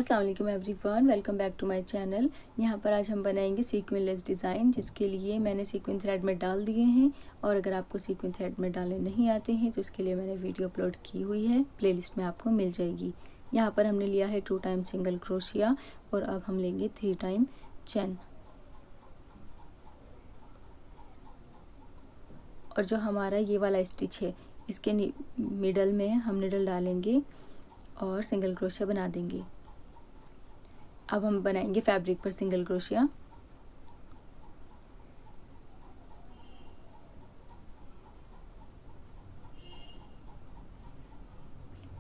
अस्सलाम वालेकुम everyone, welcome back to my channel. यहाँ पर आज हम बनाएंगे सीक्वेंस लेस डिज़ाइन, जिसके लिए मैंने सीक्वेंस थ्रेड में डाल दिए हैं। और अगर आपको सीक्वेंस थ्रेड में डालने नहीं आते हैं तो इसके लिए मैंने वीडियो अपलोड की हुई है, प्लेलिस्ट में आपको मिल जाएगी। यहाँ पर हमने लिया है 2 टाइम सिंगल क्रोशिया और अब हम लेंगे 3 टाइम चेन। और जो हमारा ये वाला स्टिच है इसके मिडल में हम निडल डालेंगे और सिंगल क्रोशिया बना देंगे। अब हम बनाएंगे फैब्रिक पर सिंगल क्रोशिया।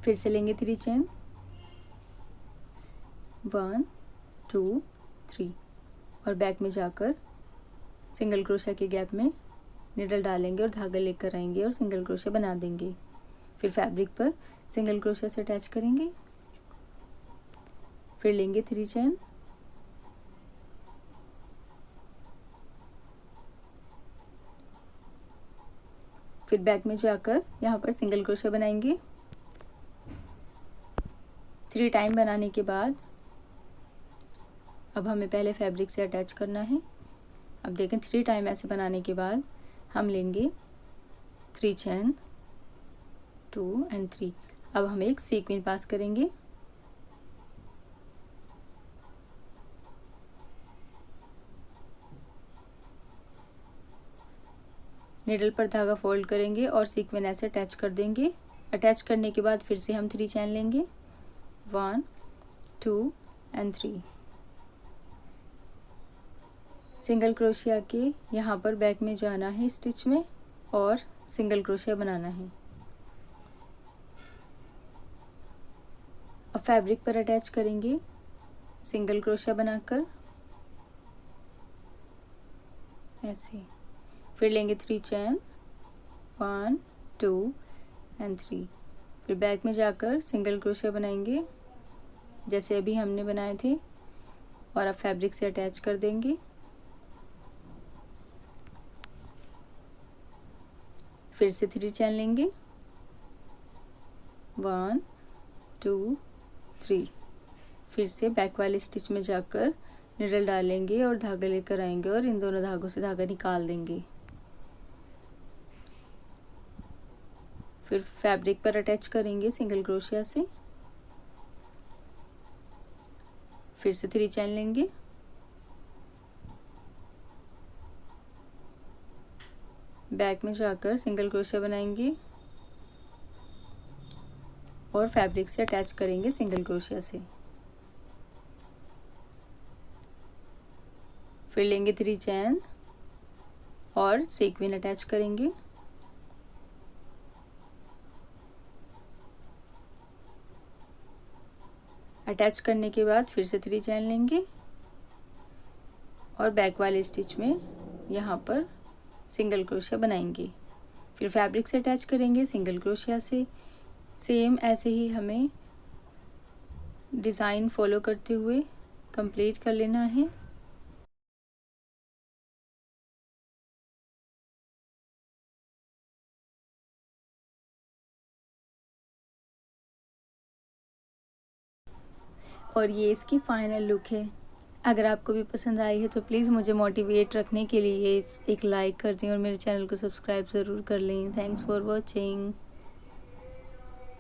फिर से लेंगे 3 चेन, 1 2 3 और बैक में जाकर सिंगल क्रोशिया के गैप में निडल डालेंगे और धागा लेकर आएंगे और सिंगल क्रोशिया बना देंगे। फिर फैब्रिक पर सिंगल क्रोशिया से अटैच करेंगे। फिर लेंगे 3 चेन, फिर बैक में जाकर यहाँ पर सिंगल क्रोशिया बनाएंगे। 3 टाइम बनाने के बाद अब हमें पहले फैब्रिक से अटैच करना है। अब देखें 3 टाइम ऐसे बनाने के बाद हम लेंगे 3 चेन, 2 एंड 3। अब हम एक सीक्वेंस पास करेंगे। निडल पर धागा फोल्ड करेंगे और सीक्वेंस ऐसे अटैच कर देंगे। अटैच करने के बाद फिर से हम 3 चेन लेंगे, 1 2 एंड 3। सिंगल क्रोशिया के यहाँ पर बैक में जाना है स्टिच में और सिंगल क्रोशिया बनाना है। अब फैब्रिक पर अटैच करेंगे सिंगल क्रोशिया बनाकर ऐसे। फिर लेंगे 3 चेन, 1 2 एंड 3। फिर बैक में जाकर सिंगल क्रोशिया बनाएंगे जैसे अभी हमने बनाए थे और अब फैब्रिक से अटैच कर देंगे। फिर से 3 चेन लेंगे, 1 2 3। फिर से बैक वाले स्टिच में जाकर निडल डालेंगे और धागा लेकर आएंगे और इन दोनों धागों से धागा निकाल देंगे। फिर फैब्रिक पर अटैच करेंगे सिंगल क्रोशिया से। फिर से 3 चेन लेंगे, बैक में जाकर सिंगल क्रोशिया बनाएंगे और फैब्रिक से अटैच करेंगे सिंगल क्रोशिया से। फिर लेंगे 3 चेन और सीक्वेंस अटैच करेंगे। अटैच करने के बाद फिर से 3 चेन लेंगे और बैक वाले स्टिच में यहाँ पर सिंगल क्रोशिया बनाएंगे। फिर फैब्रिक से अटैच करेंगे सिंगल क्रोशिया से। सेम ऐसे ही हमें डिज़ाइन फॉलो करते हुए कंप्लीट कर लेना है। और ये इसकी फाइनल लुक है। अगर आपको भी पसंद आई है तो प्लीज़ मुझे मोटिवेट रखने के लिए एक लाइक कर दें और मेरे चैनल को सब्सक्राइब ज़रूर कर लें। Thanks for watching.